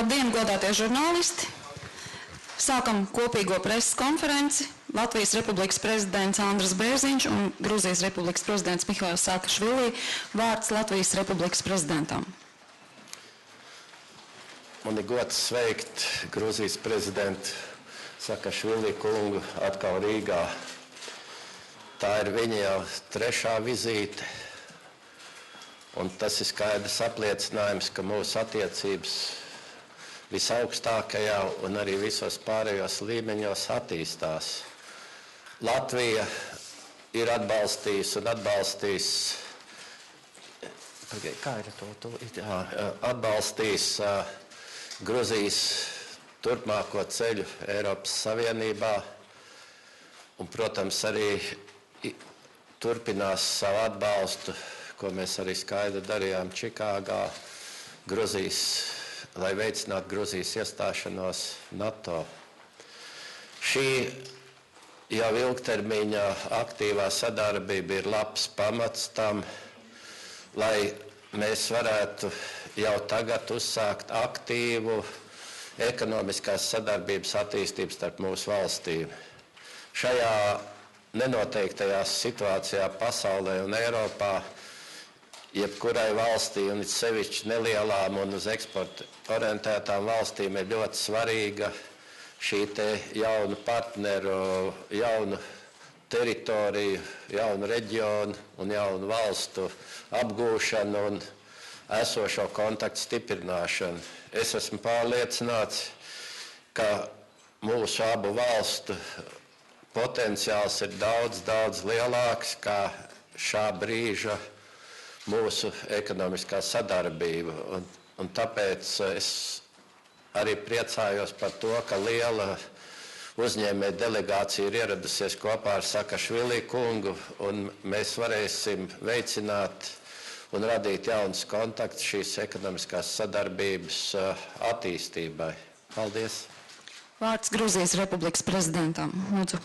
Labdien, godātie žurnālisti! Sākam kopīgo preses konferenci. Latvijas Republikas prezidents A.Berzinьš un Grūzijas Republikas prezidents М.Саакашвили. Vārds Latvijas Republikas prezidentam. Man ir gods sveikt Grūzijas prezidentu Saakašvili kungu atkal Rīgā. Tā ir viņa jau trešā vizīte, un tas ir skaidrs apliecinājums, ka mūsu attiecības visaugstākajā un arī visos pārējos līmeņos attīstās. Latvija ir atbalstījusi un atbalstījis Grūzijas turpmāko ceļu Eiropas Savienībā un, protams, arī turpinās savu atbalstu, ko mēs arī skaidri darījām Čikāgā, lai veicinātu Grūzijas iestāšanos NATO. Šī jau ilgtermiņa aktīvā sadarbība ir labs pamats tam, lai mēs varētu jau tagad uzsākt aktīvu ekonomiskās sadarbības attīstību starp mūsu valstīm. Šajā nenoteiktajā situācijā pasaulē un Eiropā jebkurai valstī, un it sevišķi nelielām un uz eksportu orientētām valstīm, ir ļoti svarīga šī te jaunu partneru, jaunu teritoriju, jaunu reģionu un jaunu valstu apgūšana un esošo kontaktu stiprināšana. Es esmu pārliecināts, ka mūsu abu valstu potenciāls ir daudz, daudz lielāks kā šā brīža mūsu ekonomiskā sadarbība. Un tāpēc es arī priecājos par to, ka liela uzņēmēja delegācija ir ieradusies kopā ar Saakašvili kungu, un mēs varēsim veicināt un radīt jaunus kontaktus šīs ekonomiskās sadarbības attīstībai. Paldies! Vārds Grūzijas Republikas prezidentam. Lūdzu.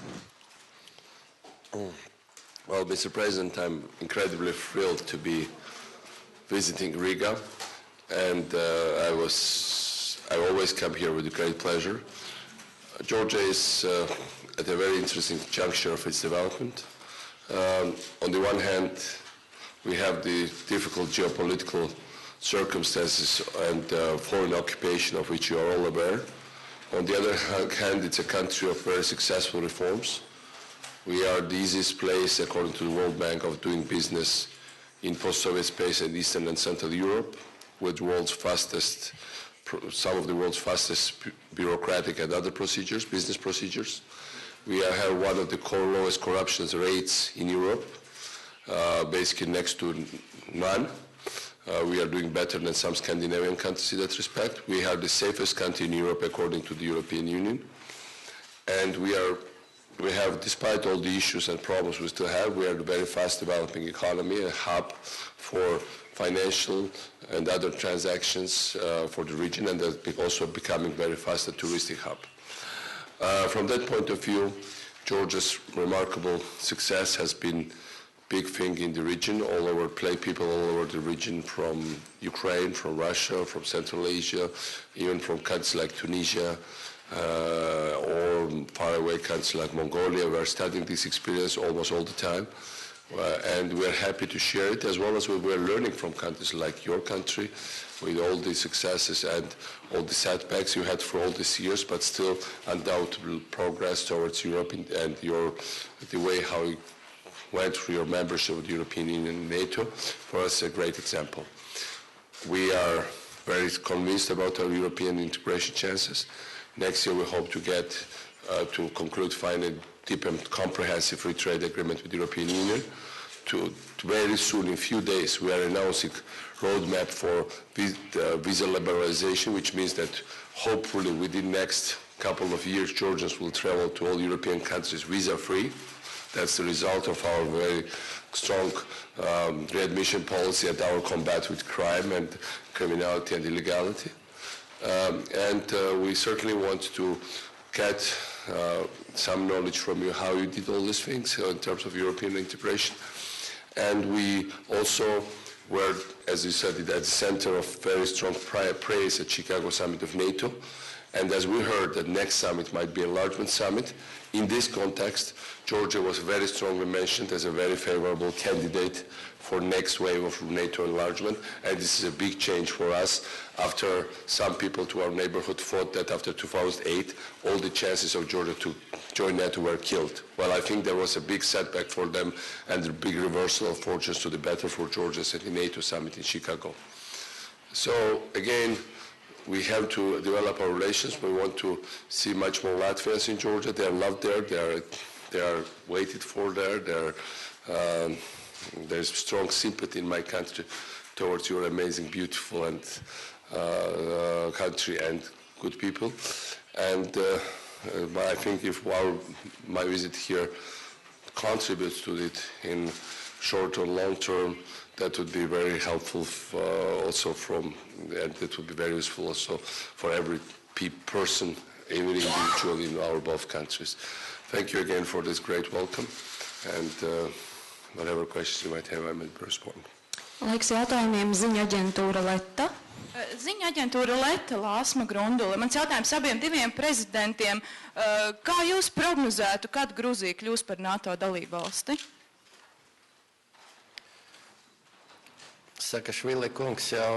Well, Mr. President, I'm incredibly thrilled to be visiting Riga, and I always come here with great pleasure. Georgia is at a very interesting juncture of its development. On the one hand, we have the difficult geopolitical circumstances and foreign occupation of which you are all aware. On the other hand, it's a country of very successful reforms. We are the easiest place, according to the World Bank, of doing business in post-Soviet space and Eastern and Central Europe, with some of the world's fastest bureaucratic and other procedures, business procedures. We have one of the lowest corruption rates in Europe, basically next to none. We are doing better than some Scandinavian countries in that respect. We are the safest country in Europe according to the European Union. And we have, despite all the issues and problems we still have, we are a very fast developing economy, a hub for financial and other transactions for the region, and that's also becoming very fast a touristic hub. From that point of view, Georgia's remarkable success has been big thing in the region, people all over the region, from Ukraine, from Russia, from Central Asia, even from countries like Tunisia, or faraway countries like Mongolia. We are studying this experience almost all the time, and we are happy to share it, as well as we are learning from countries like your country, with all the successes and all the setbacks you had for all these years, but still undoubtable progress towards Europe and the way how you went through your membership of the European Union and NATO. For us, a great example. We are very convinced about our European integration chances. Next year, we hope to get to conclude finally deep and comprehensive free trade agreement with the European Union. To very soon, in a few days, we are announcing roadmap for visa liberalization, which means that hopefully within the next couple of years, Georgians will travel to all European countries visa-free. That's the result of our very strong readmission policy and our combat with crime and criminality and illegality. We certainly want to get some knowledge from you how you did all these things in terms of European integration. And we also were, as you said, at the center of very strong praise at Chicago summit of NATO. And as we heard, the next summit might be enlargement summit. In this context, Georgia was very strongly mentioned as a very favorable candidate for next wave of NATO enlargement. And this is a big change for us after some people to our neighborhood thought that after 2008, all the chances of Georgia to join NATO were killed. Well, I think there was a big setback for them and a big reversal of fortunes to the better for Georgia at the NATO summit in Chicago. So again, we have to develop our relations. We want to see much more Latvians in Georgia. They are loved there. They are waited for there. There's strong sympathy in my country towards your amazing, beautiful and country and good people. And I think if my visit here contributes to it in short or long term, that would be very helpful also and that would be very useful also for every person, even individually in our both countries. Thank you again for this great welcome, and whatever questions you might have, I might respond. Laiks jautājumiem ziņa aģentūra Leta. Ziņa aģentūra Leta, Lāsma Grundule. Mans jautājums abiem diviem prezidentiem. Kā jūs prognozētu, kad Gruzija kļūs par NATO dalībvalsti? Saakašvili kungs jau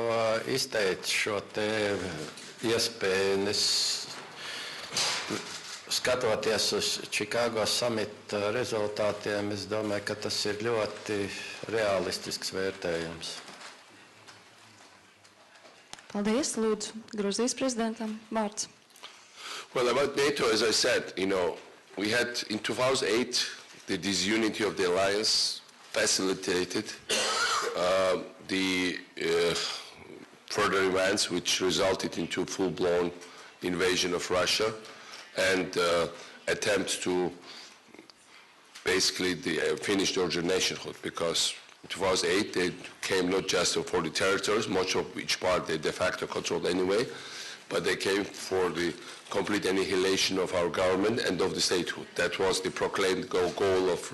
izteica šo te iespēju, skatoties uz Čikāgo samita rezultātiem, es domāju, ka tas ir ļoti realistisks vērtējums. Paldies, lūdzu, Gruzijas prezidentam vārds. Well, about NATO, as I said, we had in 2008 the disunity of the alliance facilitated the further events which resulted into full-blown invasion of Russia and attempts to basically finish Georgian nationhood, because in 2008 they came not just for the territories, much of which part they de facto controlled anyway, but they came for the complete annihilation of our government and of the statehood. That was the proclaimed goal of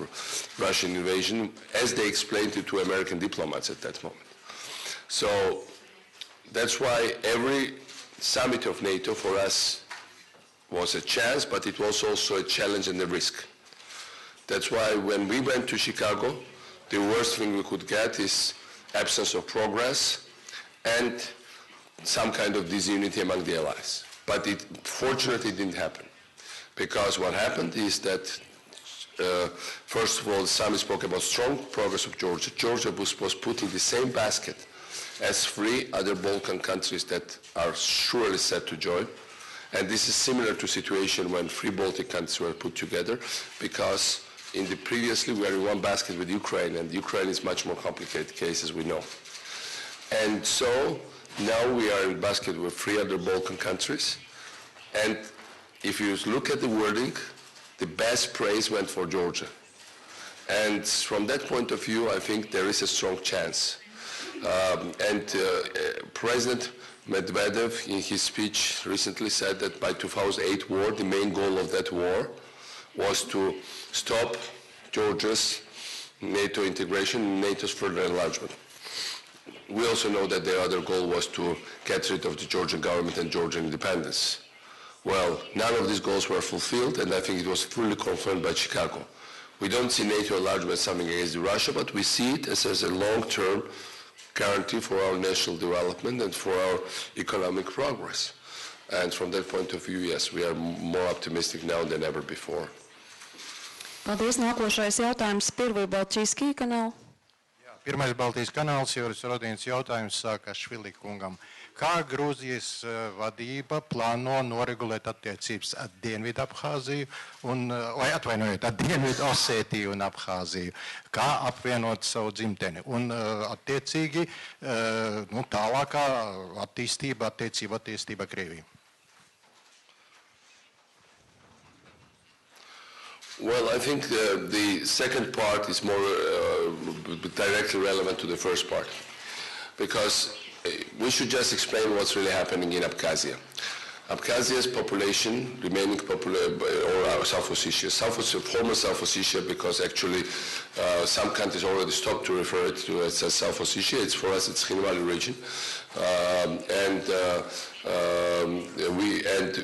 Russian invasion, as they explained it to American diplomats at that moment. So that's why every summit of NATO for us was a chance, but it was also a challenge and a risk. That's why when we went to Chicago, the worst thing we could get is absence of progress and some kind of disunity among the allies. But it fortunately didn't happen, because what happened is that first of all, the summit spoke about strong progress of Georgia. Georgia was put in the same basket as 3 other Balkan countries that are surely set to join. And this is similar to situation when 3 Baltic countries were put together, because previously we are in one basket with Ukraine, and Ukraine is much more complicated case, as we know. And so now we are in basket with 3 other Balkan countries. And if you look at the wording, the best praise went for Georgia. And from that point of view, I think there is a strong chance. President Medvedev, in his speech recently, said that by 2008 war, the main goal of that war was to stop Georgia's NATO integration, NATO's further enlargement. We also know that the other goal was to get rid of the Georgian government and Georgian independence. Well, none of these goals were fulfilled, and I think it was fully confirmed by Chicago. We don't see NATO enlargement as something against Russia, but we see it as a long-term guarantee for our national development and for our economic progress. And from that point of view, yes, we are more optimistic now than ever before. Paldies. Nākošais jautājums Pirvī Baltijas kanāla. Pirmais Baltijas kanāls, Juris Rodīns jautājums Saakašvili kungam. Kā Grūzijas vadība plāno noregulēt attiecības ar Dienvidu Abhāziju vai atvainojiet, ar Dienvidu Osētiju un Abhāziju? Kā apvienot savu dzimteni? Un attiecīgi tālākā attīstība Krieviju? Well, I think the second part is more directly relevant to the first part, because we should just explain what's really happening in Abkhazia. Abkhazia's population, remaining population, or South Ossetia, former South Ossetia, because actually some countries already stopped to refer it to as South Ossetia. It's for us, it's Khinvali region, and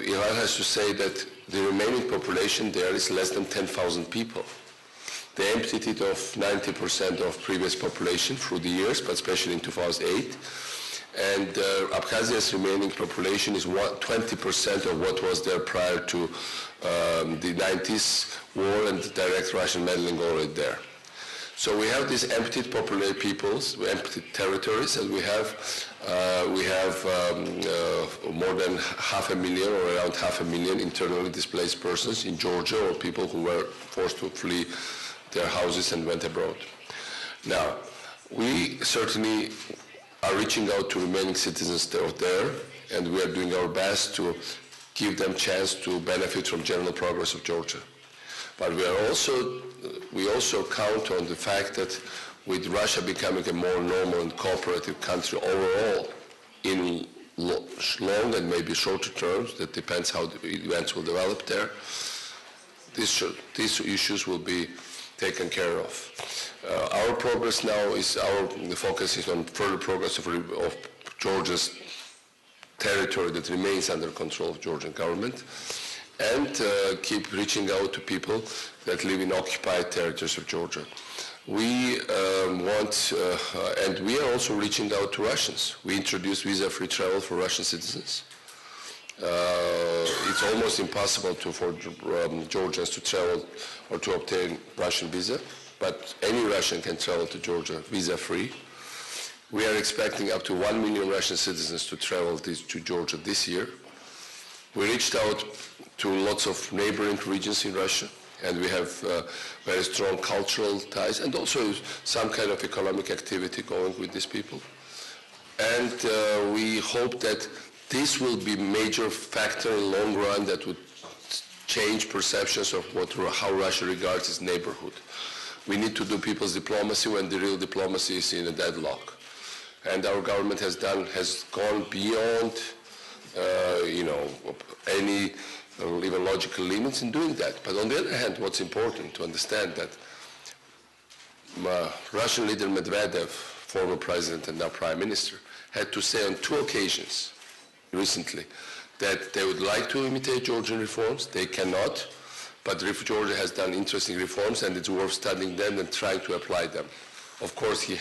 Iran has to say that the remaining population there is less than 10,000 people. They emptied it of 90% of previous population through the years, but especially in 2008. And Abkhazia's remaining population is 20% of what was there prior to the 90s war and direct Russian meddling already there. So we have these emptied peoples, emptied territories, and we have more than 500,000 or around 500,000 internally displaced persons in Georgia, or people who were forced to flee their houses and went abroad. Now, we certainly are reaching out to remaining citizens there, and we are doing our best to give them chance to benefit from general progress of Georgia. But we also count on the fact that with Russia becoming a more normal and cooperative country overall in long and maybe shorter terms, that depends how the events will develop there, these issues will be taken care of. Our progress now is, the focus is on further progress of Georgia's territory that remains under control of Georgian government, and keep reaching out to people that live in occupied territories of Georgia. We and we are also reaching out to Russians. We introduced visa-free travel for Russian citizens. It's almost impossible for Georgians to travel or to obtain Russian visa, but any Russian can travel to Georgia visa-free. We are expecting up to 1 million Russian citizens to travel to Georgia this year. We reached out to lots of neighboring regions in Russia, and we have very strong cultural ties and also some kind of economic activity going with these people. And we hope that this will be a major factor in the long run that would change perceptions of how Russia regards its neighborhood. We need to do people's diplomacy when the real diplomacy is in a deadlock. And our government has gone beyond any even logical limits in doing that. But on the other hand, what's important to understand that Russian leader Medvedev, former president and now prime minister, had to say on 2 occasions recently that they would like to imitate Georgian reforms. They cannot, but Georgia has done interesting reforms, and it's worth studying them and trying to apply them. Of course, he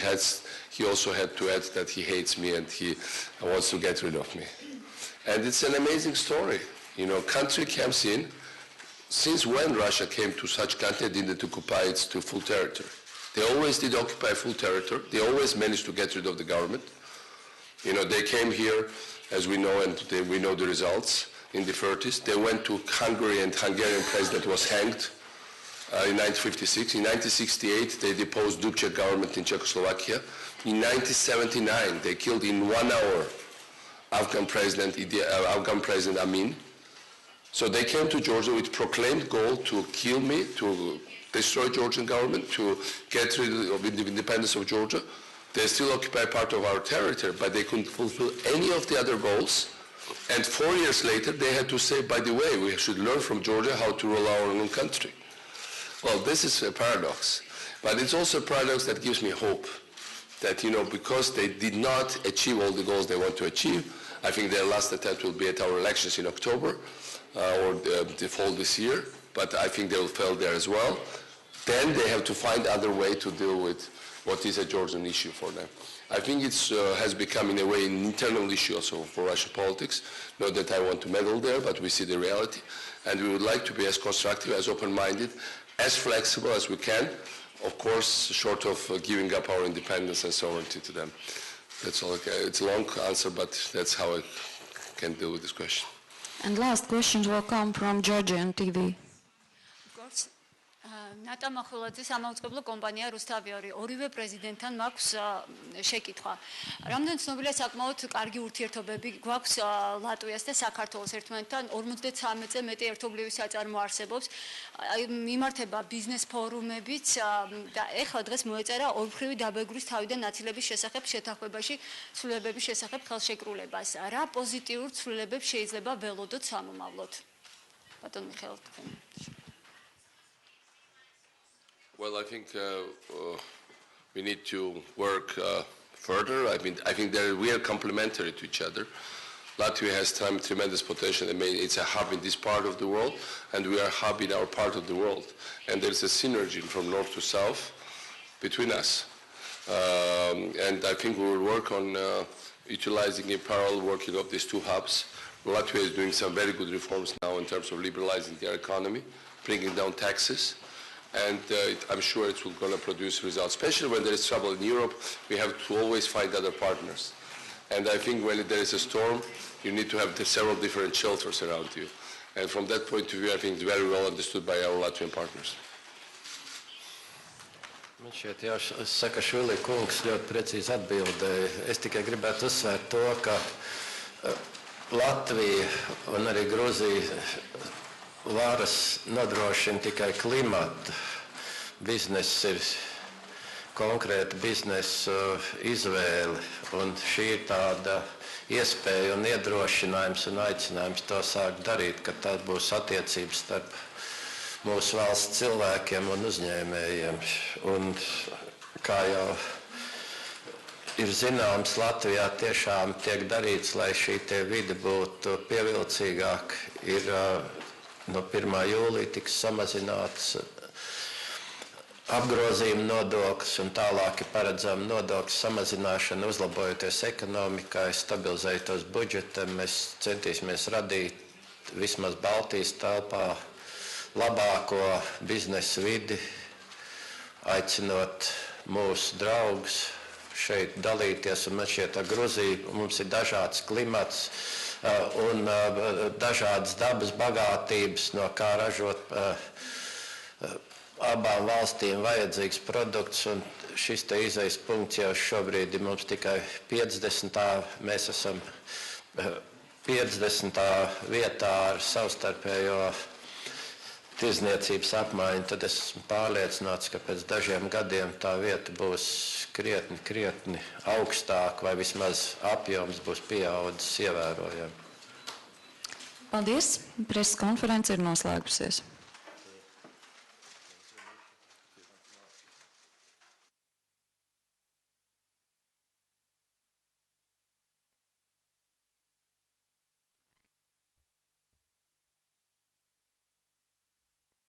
also had to add that he hates me and he wants to get rid of me. And it's an amazing story. Country comes in. Since when Russia came to such country, didn't occupy its full territory? They always did occupy full territory. They always managed to get rid of the government. They came here, as we know, and we know the results in the 30s. They went to Hungary, and Hungarian president was hanged in 1956. In 1968, they deposed Dubček government in Czechoslovakia. In 1979, they killed in 1 hour Afghan President Amin. So they came to Georgia with proclaimed goal to kill me, to destroy Georgian government, to get rid of the independence of Georgia. They still occupy part of our territory, but they couldn't fulfill any of the other goals. And 4 years later, they had to say, by the way, we should learn from Georgia how to rule our own country. Well, this is a paradox. But it's also a paradox that gives me hope that, because they did not achieve all the goals they want to achieve, I think their last attempt will be at our elections in October or the fall this year, but I think they will fail there as well. Then they have to find other way to deal with what is a Georgian issue for them. I think it has become, in a way, an internal issue also for Russian politics. Not that I want to meddle there, but we see the reality. And we would like to be as constructive, as open-minded, as flexible as we can, of course, short of giving up our independence and sovereignty to them. That's all. It's a long answer, but that's how I can deal with this question. And last questions will come from Georgian TV. Of course. ნატა მახვილაძის ამაუწყებლო კომპანია რუსთავიორი ორივე პრეზიდენტთან მაქვს შეკითხვა. Რამდენ ცნობილია საკმაოდ კარგი ურთიერთობები გვაქვს ლატვიას და საქართველოს ერთმანეთთან 53-ზე მეტი ერთობლივი საწარმო არსებობს. მიმართება ბიზნეს ფორუმებიც და ეხლა დღეს მოეწერა ორმხრივი დაბეგვრის თავიდან ნაცილების შესახებ შეთანხმებაში ცვლილებების შესახებ ხელშეკრულებას. რა პოზიტიურ ცვლილებებს შეიძლება ველოდოთ სამომავლოდ? ბატონ მიხეილ Well, I think we need to work further. I think we are complementary to each other. Latvia has tremendous potential. I mean, it's a hub in this part of the world, and we are a hub in our part of the world. And there's a synergy from north to south between us. And I think we will work on utilizing in parallel working of these two hubs. Latvia is doing some very good reforms now in terms of liberalizing their economy, bringing down taxes. And I'm sure it's going to produce results. Especially when there is trouble in Europe, we have to always find other partners. And I think when there is a storm, you need to have several different shelters around you. And from that point of view, I think it's very well understood by our Latvian partners. Man šķiet, jau Saakašvili kungs ļoti precīzi atbildēja. Es tikai gribētu uzsvērt to, ka Latvija un arī Gruzija varas nodrošina tikai klimatu. Bizness ir konkrēta biznesa izvēle, un šī ir tāda iespēja un iedrošinājums un aicinājums to sākt darīt, ka tā būs attiecības starp mūsu valsts cilvēkiem un uzņēmējiem. Un kā jau ir zināms, Latvijā tiešām tiek darīts, lai šī vide būtu pievilcīgāk. Ir no 1. jūlija tiks samazināts apgrozījuma nodoklis un tālāk ir paredzama nodokļu samazināšana, uzlabojoties ekonomikai, stabilizējoties budžetam. Mēs centīsimies radīt vismaz Baltijas telpā labāko biznesa vidi, aicinot mūsu draugus šeit dalīties. Un man šķiet, ar Gruziju mums ir dažāds klimats un dažādas dabas bagātības, no kā ražot abām valstīm vajadzīgs produkts, un šis te izejas punkts jau šobrīd ir mums tikai 50. Mēs esam 50. vietā ar savstarpējo tirzniecības apmaiņu, tad es esmu pārliecināts, ka pēc dažiem gadiem tā vieta būs krietni augstāk, vai vismaz apjoms būs pieaudzis ievērojami. Paldies! Press konference ir noslēgusies.